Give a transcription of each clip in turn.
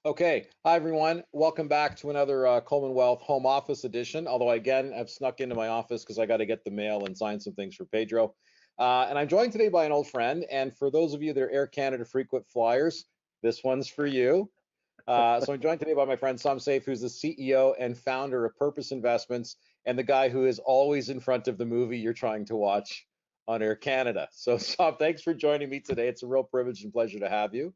Okay, hi everyone. Welcome back to another Coleman Wealth Home Office edition. Although again, I've snuck into my office because I got to get the mail and sign some things for Pedro. And I'm joined today by an old friend. And for those of you that are Air Canada frequent flyers, this one's for you. So I'm joined today by my friend Som Seif, who's the CEO and founder of Purpose Investments, and the guy who is always in front of the movie you're trying to watch on Air Canada. So Som, thanks for joining me today. It's a real privilege and pleasure to have you.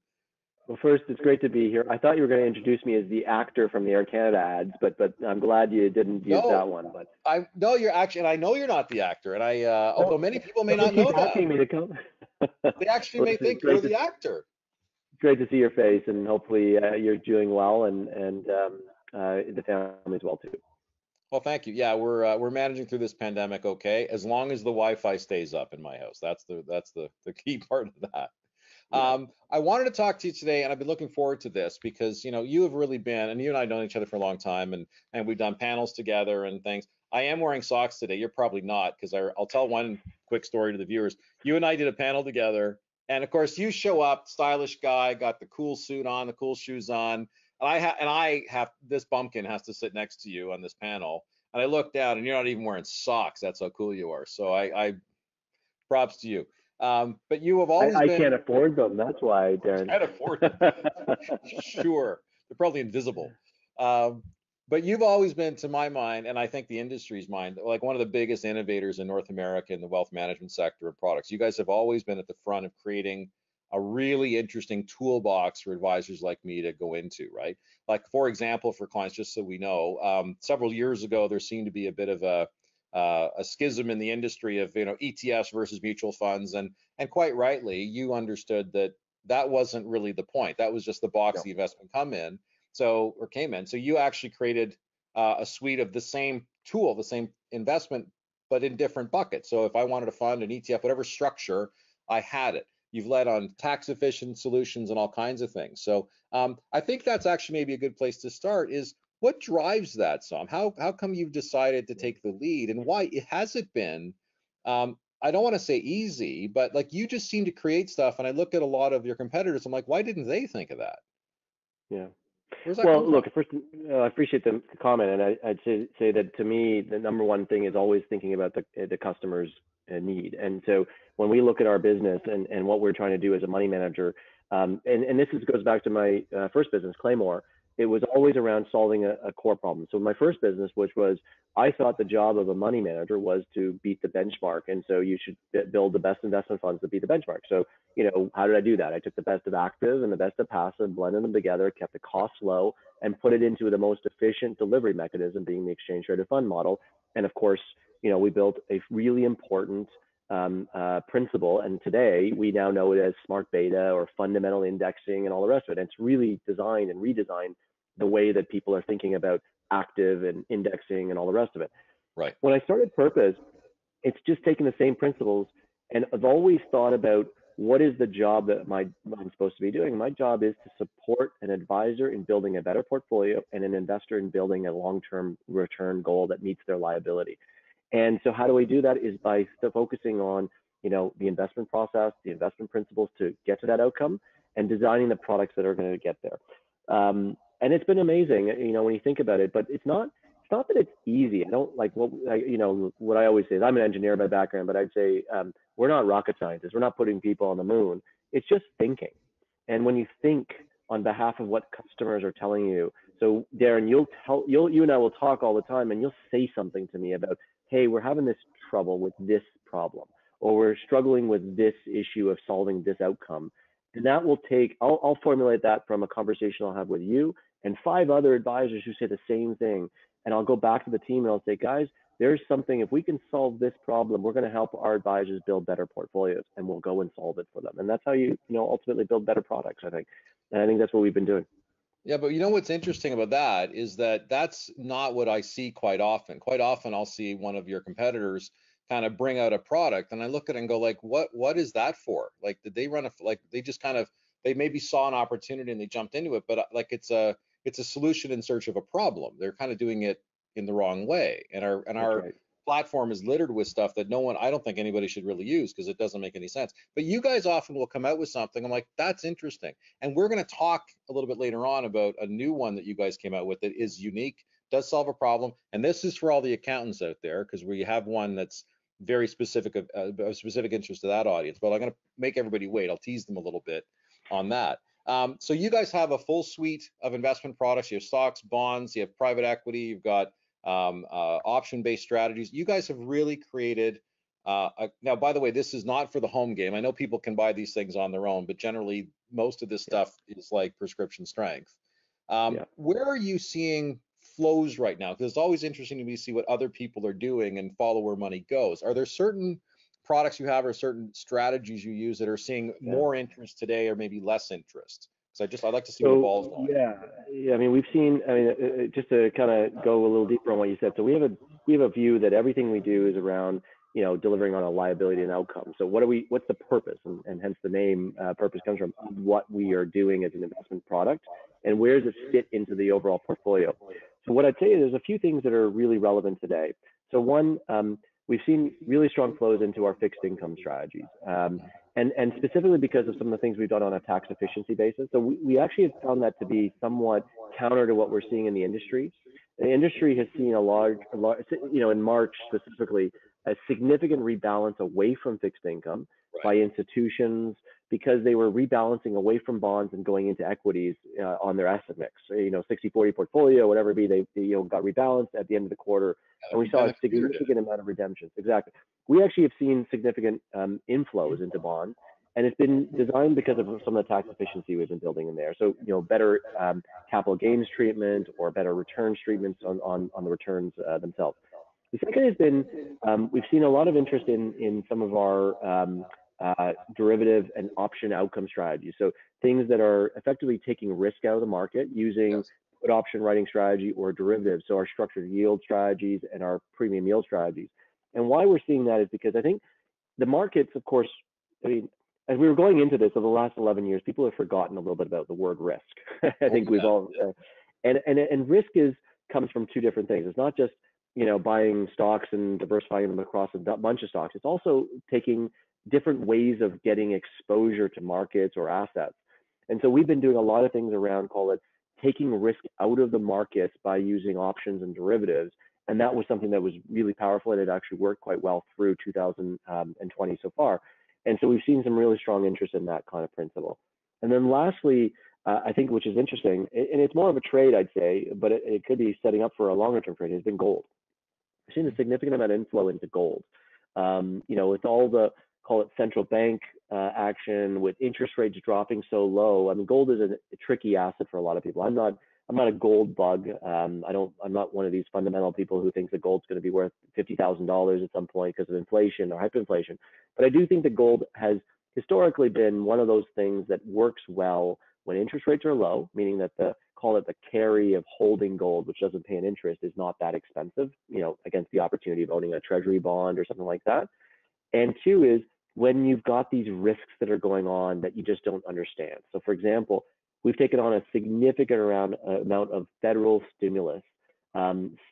Well, first, it's great to be here. I thought you were going to introduce me as the actor from the Air Canada ads, but I'm glad you didn't use that No, one. But I no, you're actually, and I know you're not the actor, and although no, many people may no, not keep know that, asking me to come. they actually Well, may listen, think you're the actor. it's great to see your face, and hopefully you're doing well, and the family's well too. Well, thank you. Yeah, we're managing through this pandemic okay, as long as the Wi-Fi stays up in my house. That's the key part of that. Yeah, I wanted to talk to you today, and I've been looking forward to this because you have really been, and you and I have known each other for a long time, and we've done panels together and things. I am wearing socks today. You're probably not, because I'll tell one quick story to the viewers. You and I did a panel together, and of course you show up, stylish guy, got the cool suit on, the cool shoes on, and I have this bumpkin has to sit next to you on this panel, and I look down, and you're not even wearing socks. That's how cool you are. So I props to you. But you have always I can't been afford them. That's why, Darren. can't afford them. Sure, they're probably invisible. Um, but you've always been, to my mind, and I think the industry's mind, like one of the biggest innovators in North America in the wealth management sector of products. You guys have always been at the front of creating a really interesting toolbox for advisors like me to go into, right? Like, for example, for clients, just so we know, several years ago, there seemed to be a bit of a schism in the industry of ETFs versus mutual funds, and quite rightly, you understood that that wasn't really the point. That was just the box No. the investment came in. So you actually created a suite of the same tool, the same investment, but in different buckets. So if I wanted to fund an ETF, whatever structure, I had it. You've led on tax efficient solutions and all kinds of things. So I think that's actually maybe a good place to start. Is what drives that, Som? How come you've decided to take the lead, and why has it been? I don't want to say easy, but like you just seem to create stuff. And I look at a lot of your competitors. I'm like, why didn't they think of that? Yeah. Where's that come Well, from? look, first, I appreciate the comment, and I'd say that to me, the number one thing is always thinking about the customer's need. And so when we look at our business and what we're trying to do as a money manager, and goes back to my first business, Claymore. It was always around solving a core problem. So my first business, which was I thought the job of a money manager was to beat the benchmark, and so you should build the best investment funds to beat the benchmark. So how did I do that? I took the best of active and the best of passive, blended them together, kept the costs low, and put it into the most efficient delivery mechanism, being the exchange traded fund model. And of course, we built a really important principle. And today we now know it as smart beta or fundamental indexing and all the rest of it. And it's really designed and redesigned the way that people are thinking about active and indexing and all the rest of it. Right. When I started Purpose, it's just taking the same principles. And I've always thought about what is the job that I'm supposed to be doing. My job is to support an advisor in building a better portfolio and an investor in building a long-term return goal that meets their liability. And so how do we do that is by focusing on, the investment process, the investment principles to get to that outcome, and designing the products that are going to get there. And it's been amazing, when you think about it, but it's not that it's easy. I don't like what I always say is I'm an engineer by background, but I'd say we're not rocket scientists. We're not putting people on the moon. It's just thinking. And when you think on behalf of what customers are telling you, so Darren, you and I will talk all the time, and you'll say something to me about, hey, we're having this trouble with this problem, or we're struggling with this issue of solving this outcome. And that will take, I'll formulate that from a conversation I'll have with you and five other advisors who say the same thing. And I'll go back to the team and I'll say, guys, there's something, if we can solve this problem, we're going to help our advisors build better portfolios, and we'll go and solve it for them. And that's how ultimately build better products, I think. And I think that's what we've been doing. Yeah, but you know what's interesting about that is that that's not what I see quite often. Quite often, I'll see one of your competitors kind of bring out a product, and I look at it and go, like, what is that for? Like, did they run a like they just kind of they maybe saw an opportunity and they jumped into it, but like it's a solution in search of a problem. They're kind of doing it in the wrong way, and our and That's our right. platform is littered with stuff that I don't think anybody should really use because it doesn't make any sense. But you guys often will come out with something. I'm like, that's interesting. And we're going to talk a little bit later on about a new one that you guys came out with that is unique, does solve a problem. And this is for all the accountants out there, because we have one that's very specific, of specific interest to that audience. But I'm going to make everybody wait. I'll tease them a little bit on that. So you guys have a full suite of investment products. You have stocks, bonds, you have private equity, you've got option-based strategies. You guys have really created, now, by the way, this is not for the home game. I know people can buy these things on their own, but generally most of this stuff is like prescription strength. Where are you seeing flows right now? Because it's always interesting to me to see what other people are doing and follow where money goes. Are there certain products you have or certain strategies you use that are seeing more interest today or maybe less interest? Because I'd like to see where the ball's going. I mean, we've seen, just to kind of go a little deeper on what you said. So we have a view that everything we do is around, delivering on a liability and outcome. So what's the purpose? And hence the name, purpose comes from what we are doing as an investment product and where does it fit into the overall portfolio. So what I'd say is there's a few things that are really relevant today. So one, we've seen really strong flows into our fixed income strategies. And specifically because of some of the things we've done on a tax efficiency basis. So we actually have found that to be somewhat counter to what we're seeing in the industry. The industry has seen a large, in March specifically, a significant rebalance away from fixed income by institutions because they were rebalancing away from bonds and going into equities on their asset mix. So, 60-40 portfolio, whatever it be, they got rebalanced at the end of the quarter. And we saw a significant amount of redemptions. Exactly. We actually have seen significant inflows into bonds, and it's been designed because of some of the tax efficiency we've been building in there. So, better capital gains treatment or better returns treatments on the returns themselves. The second has been, we've seen a lot of interest in some of our derivative and option outcome strategies. So things that are effectively taking risk out of the market using put option writing strategy or derivatives. So our structured yield strategies and our premium yield strategies. And why we're seeing that is because I think the markets, of course, as we were going into this over the last 11 years, people have forgotten a little bit about the word risk. I think we've all, and risk comes from two different things. It's not just, buying stocks and diversifying them across a bunch of stocks. It's also taking different ways of getting exposure to markets or assets. And so we've been doing a lot of things around, call it, taking risk out of the markets by using options and derivatives. And that was something that was really powerful, and it actually worked quite well through 2020 so far. And so we've seen some really strong interest in that kind of principle. And then lastly, I think, which is interesting, and it's more of a trade, I'd say, but it could be setting up for a longer term trade, has been gold. We've seen a significant amount of inflow into gold. With all the, call it, central bank action, with interest rates dropping so low. I mean, gold is a tricky asset for a lot of people. I'm not a gold bug. I'm not one of these fundamental people who thinks that gold's going to be worth $50,000 at some point because of inflation or hyperinflation. But I do think that gold has historically been one of those things that works well when interest rates are low, meaning that the carry of holding gold, which doesn't pay an interest, is not that expensive, against the opportunity of owning a treasury bond or something like that. And two is when you've got these risks that are going on that you just don't understand. So for example, we've taken on a significant amount of federal stimulus,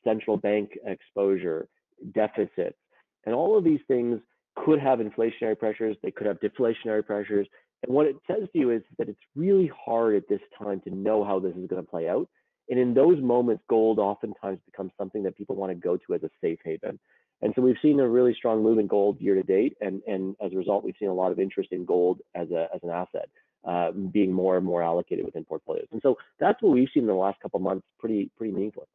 central bank exposure, deficits, and all of these things could have inflationary pressures. They could have deflationary pressures. And what it says to you is that it's really hard at this time to know how this is going to play out. And in those moments, gold oftentimes becomes something that people want to go to as a safe haven. And so we've seen a really strong move in gold year to date. And as a result, we've seen a lot of interest in gold as an asset, being more and more allocated within portfolios. And so that's what we've seen in the last couple of months, pretty meaningfully.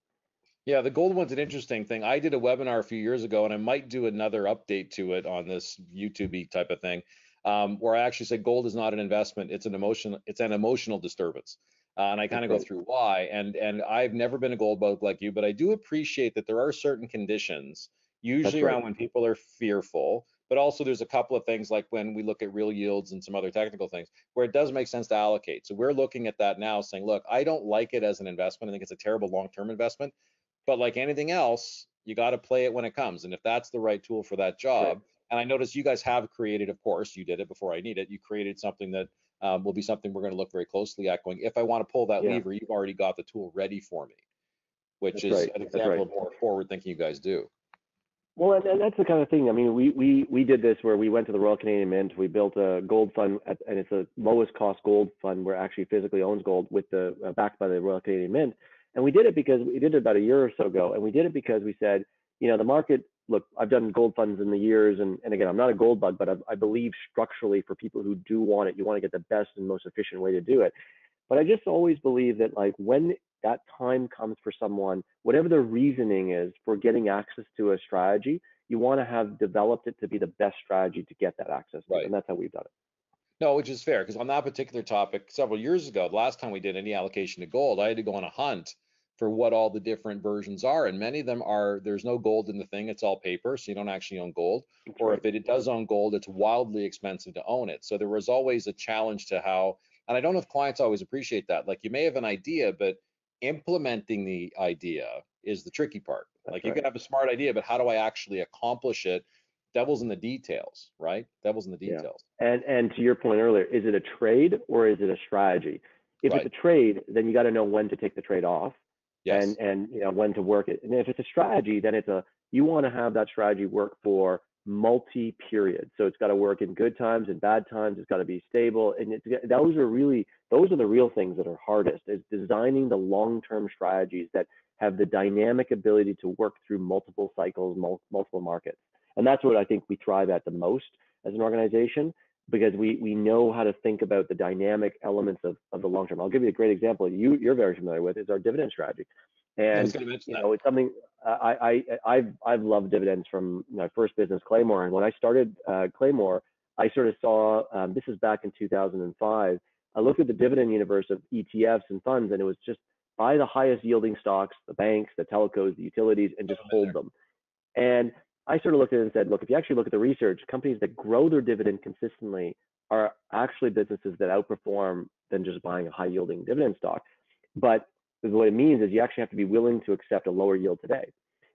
Yeah, the gold one's an interesting thing. I did a webinar a few years ago, and I might do another update to it on this YouTube type of thing, where I actually said gold is not an investment; it's an emotional disturbance, and I kind of go through why. And I've never been a gold bug like you, but I do appreciate that there are certain conditions, usually around when people are fearful, but also there's a couple of things like when we look at real yields and some other technical things where it does make sense to allocate. So we're looking at that now, saying, look, I don't like it as an investment. I think it's a terrible long-term investment. But like anything else, you got to play it when it comes. And if that's the right tool for that job, and I notice you guys have created, of course, you did it before I need it. You created something that will be something we're going to look very closely at going, if I want to pull that lever, you've already got the tool ready for me, which is an example of more forward thinking you guys do. Well, and that's the kind of thing. I mean, we did this where we went to the Royal Canadian Mint. We built a gold fund, and it's a lowest cost gold fund where it actually physically owns gold with the backed by the Royal Canadian Mint. And we did it because we did it about a year or so ago, and we did it because we said, you know, the market. Look, I've done gold funds in the years, and again, I'm not a gold bug, but I believe structurally for people who do want it, you want to get the best and most efficient way to do it. But I just always believe that like when that time comes for someone, whatever the reasoning is for getting access to a strategy, you want to have developed it to be the best strategy to get that access to. Right. And that's how we've done it. No, which is fair because on that particular topic, several years ago, the last time we did any allocation to gold, I had to go on a hunt for what all the different versions are. And many of them are, there's no gold in the thing, it's all paper, so you don't actually own gold. That's Or right. if it does own gold, it's wildly expensive to own it. So there was always a challenge to how, and I don't know if clients always appreciate that. Like you may have an idea, but implementing the idea is the tricky part. That's Like you right. can have a smart idea, but how do I actually accomplish it? Devil's in the details, right? Devil's in the Yeah. details. And to your point earlier, is it a trade or is it a strategy? If it's Right. a trade, then you got to know when to take the trade off Yes. and you know when to work it. And if it's a strategy, then it's a you want to have that strategy work for multi-period. So it's got to work in good times and bad times. It's got to be stable. And those are the real things that are hardest is designing the long-term strategies that have the dynamic ability to work through multiple cycles, multiple markets. And that's what I think we thrive at the most as an organization because we know how to think about the dynamic elements of the long term. I'll give you a great example you're very familiar with is our dividend strategy. I was And going to mention you that. know, it's something I've loved dividends from my first business, Claymore. And when I started Claymore, I sort of saw this is back in 2005. I looked at the dividend universe of ETFs and funds, and it was just buy the highest yielding stocks, the banks, the telcos, the utilities, and just hold them. And I sort of looked at it and said, look, if you actually look at the research, companies that grow their dividend consistently are actually businesses that outperform than just buying a high yielding dividend stock. But what it means is you actually have to be willing to accept a lower yield today.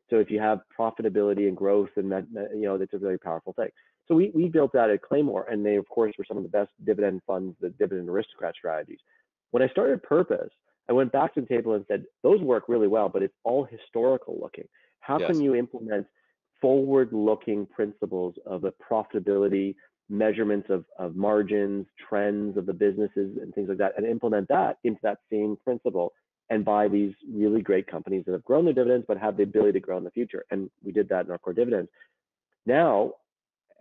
So if you have profitability and growth, and that, you know, that's a very powerful thing. So we built that at Claymore, and they of course were some of the best dividend funds, the dividend aristocrat strategies. When I started Purpose, I went back to the table and said, those work really well, but it's all historical looking. How can Yes. you implement forward-looking principles of the profitability, measurements of margins, trends of the businesses, and things like that, and implement that into that same principle and buy these really great companies that have grown their dividends but have the ability to grow in the future. And we did that in our core dividends. Now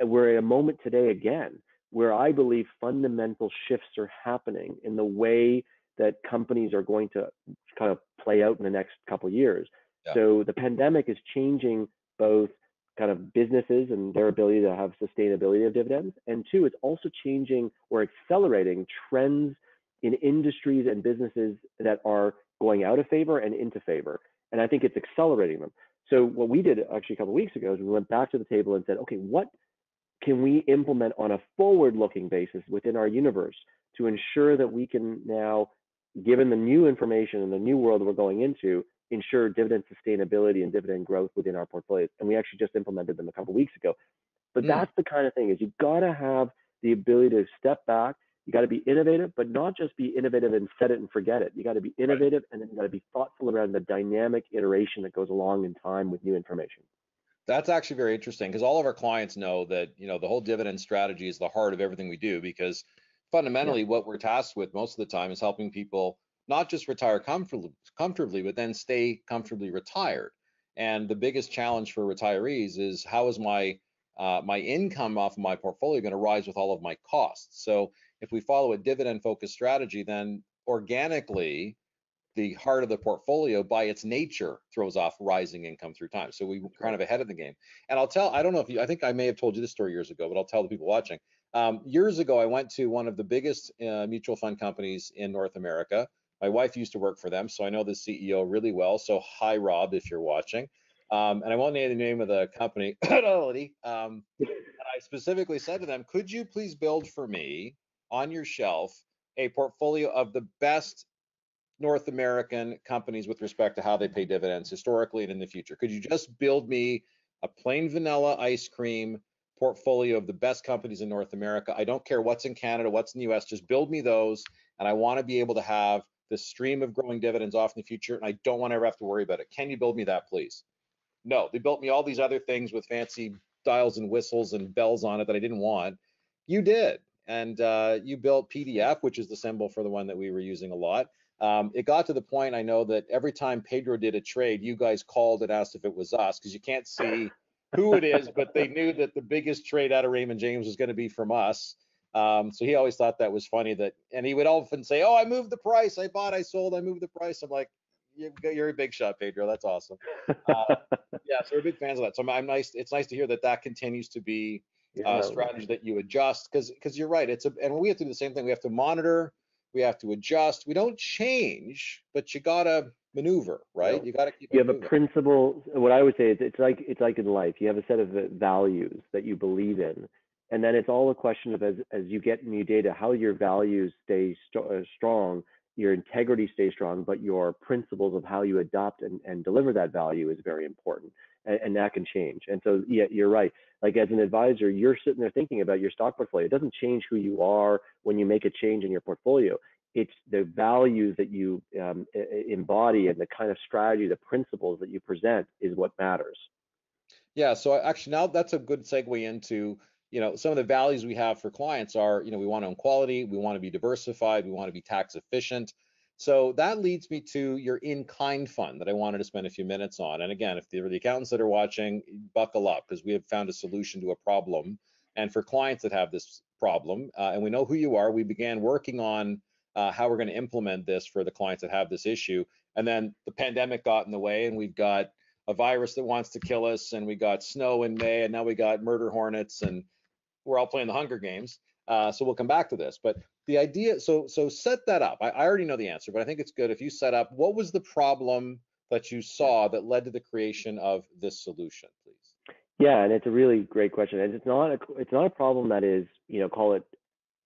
we're at a moment today again where I believe fundamental shifts are happening in the way that companies are going to kind of play out in the next couple of years. Yeah. So the pandemic is changing both kind of businesses and their ability to have sustainability of dividends. And two, it's also changing or accelerating trends in industries and businesses that are going out of favor and into favor. And I think it's accelerating them. So what we did actually a couple of weeks ago is we went back to the table and said, okay, what can we implement on a forward-looking basis within our universe to ensure that we can now, given the new information and the new world we're going into, ensure dividend sustainability and dividend growth within our portfolios? And we actually just implemented them a couple of weeks ago. But that's the kind of thing is you got to have the ability to step back. You got to be innovative, but not just be innovative and set it and forget it. You got to be innovative, and then you got to be thoughtful around the dynamic iteration that goes along in time with new information. That's actually very interesting because all of our clients know that, you know, the whole dividend strategy is the heart of everything we do because fundamentally what we're tasked with most of the time is helping people not just retire comfortably, but then stay comfortably retired. And the biggest challenge for retirees is how is my income off of my portfolio going to rise with all of my costs? So if we follow a dividend focused strategy, then organically the heart of the portfolio by its nature throws off rising income through time. So we were kind of ahead of the game. And I don't know if you, I think I may have told you this story years ago, but I'll tell the people watching. Years ago, I went to one of the biggest mutual fund companies in North America. My wife used to work for them, so I know the CEO really well. So hi, Rob, if you're watching. And I won't name the name of the company. And I specifically said to them, could you please build for me on your shelf a portfolio of the best North American companies with respect to how they pay dividends historically and in the future? Could you just build me a plain vanilla ice cream portfolio of the best companies in North America? I don't care what's in Canada, what's in the US, just build me those. And I want to be able to have the stream of growing dividends off in the future. And I don't want to ever have to worry about it. Can you build me that, please? No, they built me all these other things with fancy dials and whistles and bells on it that I didn't want. You did. And you built PDF, which is the symbol for the one that we were using a lot. It got to the point, I know, that every time Pedro did a trade, you guys called and asked if it was us, because you can't see who it is, but they knew that the biggest trade out of Raymond James was going to be from us. So he always thought that was funny, that, and he would often say, "Oh, I moved the price. I bought, I sold, I moved the price." I'm like, "You're a big shot, Pedro. That's awesome." Yeah, so we're big fans of that. So I'm nice. It's nice to hear that that continues to be a Yeah. strategy that you adjust, because you're right. And we have to do the same thing. We have to monitor. We have to adjust. We don't change, but you gotta maneuver, right? No. You gotta keep You it have a moving. principle. What I would say is it's like in life. You have a set of values that you believe in, and then it's all a question of as you get new data, how your values stay strong, your integrity stays strong, but your principles of how you adopt and deliver that value is very important, and that can change. And so, yeah, you're right. Like as an advisor, you're sitting there thinking about your stock portfolio. It doesn't change who you are when you make a change in your portfolio. It's the values that you embody and the kind of strategy, the principles that you present is what matters. Yeah, so actually now that's a good segue into, some of the values we have for clients are, we want to own quality, we want to be diversified, we want to be tax efficient. So that leads me to your in-kind fund that I wanted to spend a few minutes on. And again, if there are the accountants that are watching, buckle up, because we have found a solution to a problem. And for clients that have this problem, and we know who you are, we began working on how we're going to implement this for the clients that have this issue. And then the pandemic got in the way, and we've got a virus that wants to kill us, and we got snow in May, and now we got murder hornets, and we're all playing the Hunger Games. So we'll come back to this, but the idea. So set that up. I already know the answer, but I think it's good if you set up. What was the problem that you saw that led to the creation of this solution, please? Yeah, and it's a really great question, and it's not a problem that is, call it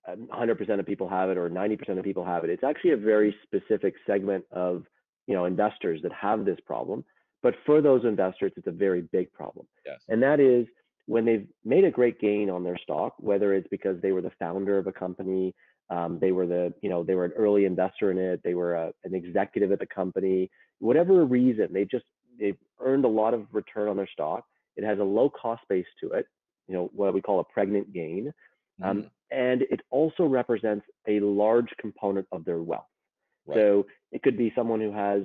100% of people have it or 90% of people have it. It's actually a very specific segment of investors that have this problem. But for those investors, it's a very big problem. Yes. And that is when they've made a great gain on their stock, whether it's because they were the founder of a company, they were they were an early investor in it, they were an executive at the company, whatever reason, they've earned a lot of return on their stock. It has a low cost base to it, what we call a pregnant gain. And it also represents a large component of their wealth. Right. So it could be someone who has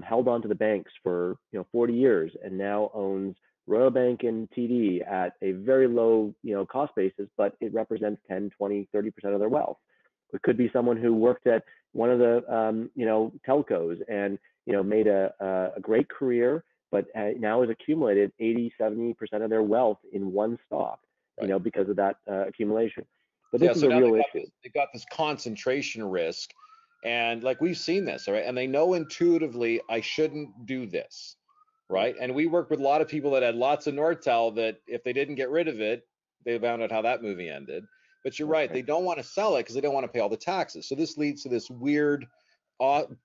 held on to the banks for 40 years and now owns Royal Bank and TD at a very low cost basis, but it represents 10, 20, 30% of their wealth. It could be someone who worked at one of the telcos and made a great career, but now has accumulated 80, 70% of their wealth in one stock, right, because of that accumulation. But this is a real issue. They got this concentration risk, and like we've seen this, right? And they know intuitively I shouldn't do this, right? And we work with a lot of people that had lots of Nortel that if they didn't get rid of it, they found out how that movie ended. But you're right, they don't want to sell it because they don't want to pay all the taxes. So this leads to this weird,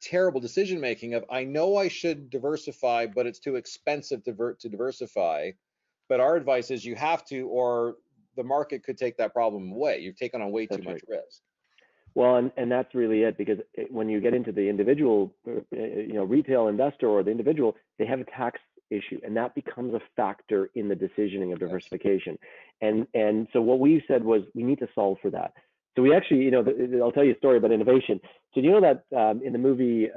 terrible decision making of I know I should diversify, but it's too expensive to diversify. But our advice is you have to, or the market could take that problem away. You've taken on way too much risk. Well, and that's really it, because when you get into the individual, retail investor or the individual, they have a tax issue, and that becomes a factor in the decisioning of diversification. And so what we said was we need to solve for that. So we actually, I'll tell you a story about innovation. So do you know that in the movie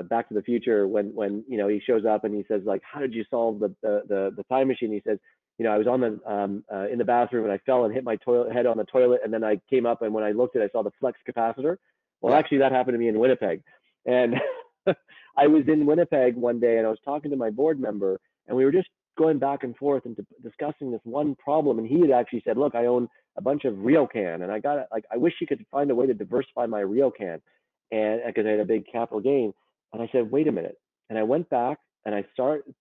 Back to the Future, when he shows up and he says, like, how did you solve the time machine? He says, I was on the in the bathroom and I fell and hit my head on the toilet, and then I came up, and when I looked at it, I saw the flex capacitor. Well, actually, that happened to me in Winnipeg, and I was in Winnipeg one day, and I was talking to my board member, and we were just going back and forth and discussing this one problem, and he had actually said, "Look, I own a bunch of RioCan, and I wish you could find a way to diversify my RioCan," and because I had a big capital gain. And I said, "Wait a minute," and I went back and I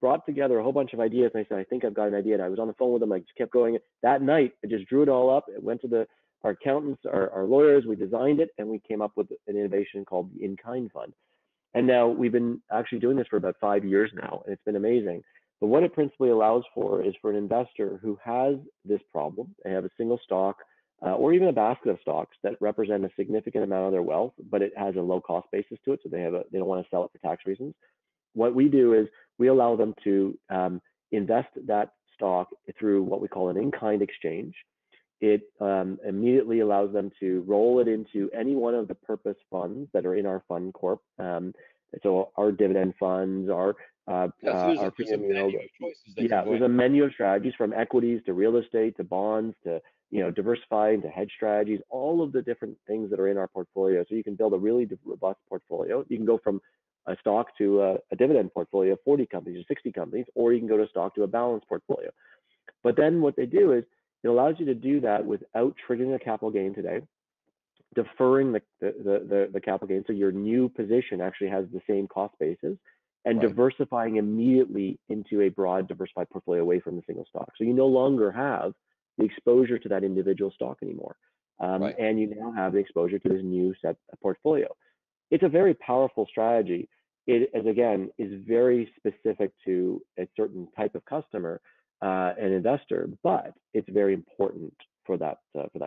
brought together a whole bunch of ideas, and I said, "I think I've got an idea." And I was on the phone with him. I just kept going. That night, I just drew it all up. It went to our accountants, our lawyers. We designed it, and we came up with an innovation called the In-Kind Fund. And now we've been actually doing this for about 5 years now, and it's been amazing. But what it principally allows for is for an investor who has this problem, they have a single stock or even a basket of stocks that represent a significant amount of their wealth, but it has a low cost basis to it, so they don't want to sell it for tax reasons. What we do is we allow them to invest that stock through what we call an in-kind exchange. It immediately allows them to roll it into any one of the purpose funds that are in our fund corp. So our dividend funds, our premium yield. Yeah, there's a menu of strategies from equities to real estate to bonds to diversifying to hedge strategies, all of the different things that are in our portfolio. So you can build a really robust portfolio. You can go from a stock to a dividend portfolio of 40 companies or 60 companies, or you can go to stock to a balanced portfolio. But then what they do is it allows you to do that without triggering a capital gain today, deferring the capital gain, so your new position actually has the same cost basis, and diversifying immediately into a broad diversified portfolio away from the single stock. So you no longer have the exposure to that individual stock anymore, and you now have the exposure to this new set portfolio. It's a very powerful strategy. It, as again, is very specific to a certain type of customer, an investor, but it's very important for that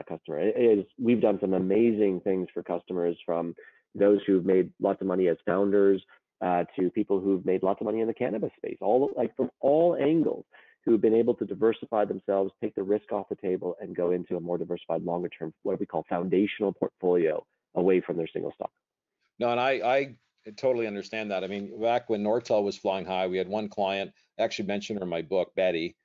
customer. We've done some amazing things for customers, from those who've made lots of money as founders to people who've made lots of money in the cannabis space, from all angles, who've been able to diversify themselves, take the risk off the table, and go into a more diversified, longer term, what we call foundational portfolio away from their single stock. No, and I totally understand that. I mean, back when Nortel was flying high, we had one client, I actually mentioned her in my book, Betty.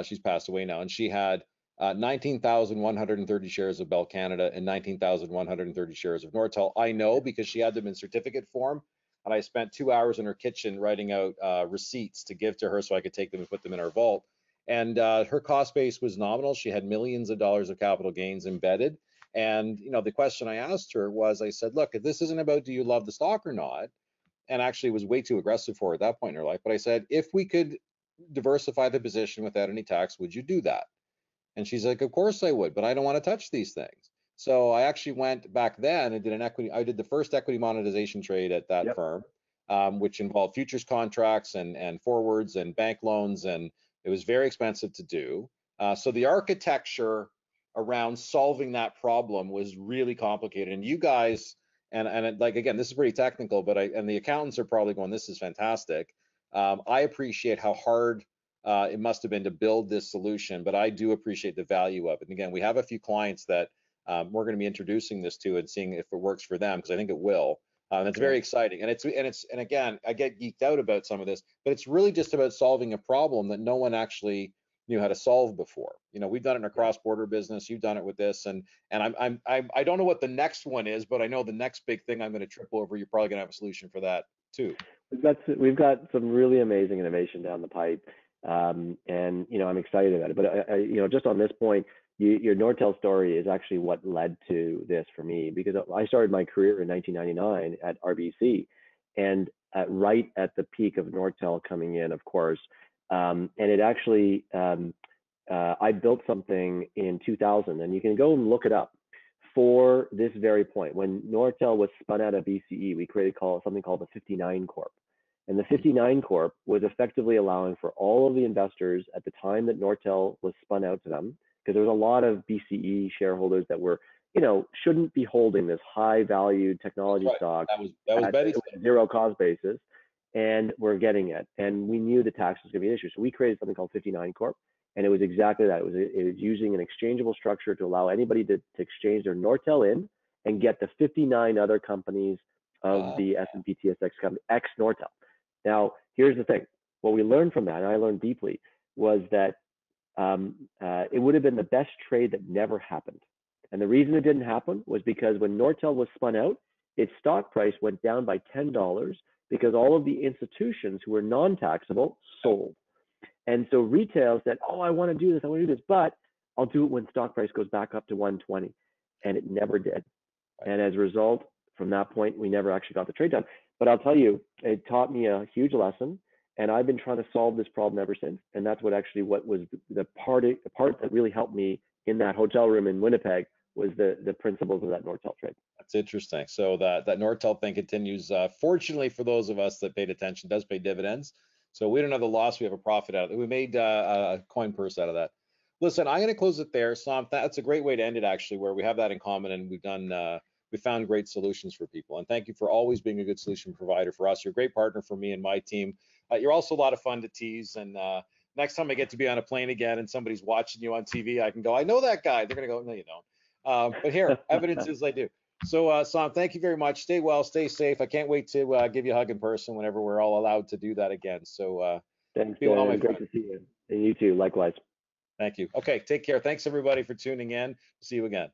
She's passed away now, and she had 19,130 shares of Bell Canada and 19,130 shares of Nortel. I know because she had them in certificate form, and I spent 2 hours in her kitchen writing out receipts to give to her so I could take them and put them in our vault. And her cost base was nominal. She had millions of dollars of capital gains embedded. And the question I asked her was, I said, look, this isn't about do you love the stock or not, and actually it was way too aggressive for her at that point in her life. But I said, if we could diversify the position without any tax, would you do that? And she's like, of course I would, but I don't want to touch these things. So I actually went back then and I did the first equity monetization trade at that firm, which involved futures contracts and forwards and bank loans, and it was very expensive to do. So the architecture around solving that problem was really complicated. And you guys, and like, again, this is pretty technical, but and the accountants are probably going, this is fantastic. I appreciate how hard it must have been to build this solution, but I do appreciate the value of it. And again, we have a few clients that we're going to be introducing this to and seeing if it works for them, because I think it will. And it's very exciting. And again, I get geeked out about some of this, but it's really just about solving a problem that no one actually knew how to solve before. We've done it in a cross-border business. You've done it with this, and I don't know what the next one is, but I know the next big thing I'm going to trip over. You're probably going to have a solution for that too. We've got some really amazing innovation down the pipe, and I'm excited about it. But just on this point, your Nortel story is actually what led to this for me, because I started my career in 1999 at RBC, and right at the peak of Nortel coming in, of course. And it actually, I built something in 2000, and you can go and look it up, for this very point. When Nortel was spun out of BCE, we created something called the 59 Corp. And the 59 Corp was effectively allowing for all of the investors at the time that Nortel was spun out to them, because there was a lot of BCE shareholders that were, shouldn't be holding this high valued technology stock that was Betty's zero cost basis. And we're getting it. And we knew the tax was going to be an issue. So we created something called 59 Corp. And it was exactly that. It was using an exchangeable structure to allow anybody to exchange their Nortel in and get the 59 other companies of the S&P TSX company, ex Nortel. Now, here's the thing. What we learned from that, and I learned deeply, was that it would have been the best trade that never happened. And the reason it didn't happen was because when Nortel was spun out, its stock price went down by $10, because all of the institutions who were non-taxable sold. And so retail said, oh, I want to do this, but I'll do it when stock price goes back up to 120. And it never did. And as a result, from that point, we never actually got the trade done. But I'll tell you, it taught me a huge lesson. And I've been trying to solve this problem ever since. And that's what was the part that really helped me in that hotel room in Winnipeg, was the principles of that Nortel trade. That's interesting. So that Nortel thing continues. Fortunately for those of us that paid attention, does pay dividends. So we don't have the loss, we have a profit out of it. We made a coin purse out of that. Listen, I'm going to close it there. Som, that's a great way to end it, actually, where we have that in common, and we found great solutions for people. And thank you for always being a good solution provider for us. You're a great partner for me and my team. You're also a lot of fun to tease, and next time I get to be on a plane again and somebody's watching you on TV, I can go, I know that guy. They're going to go, no, you don't. But here, evidence is I do. So, Som, thank you very much. Stay well, stay safe. I can't wait to give you a hug in person whenever we're all allowed to do that again. So, Thanks, be well, my Dan. Great friend. to see you. And you too, likewise. Thank you. Okay, take care. Thanks everybody for tuning in. See you again.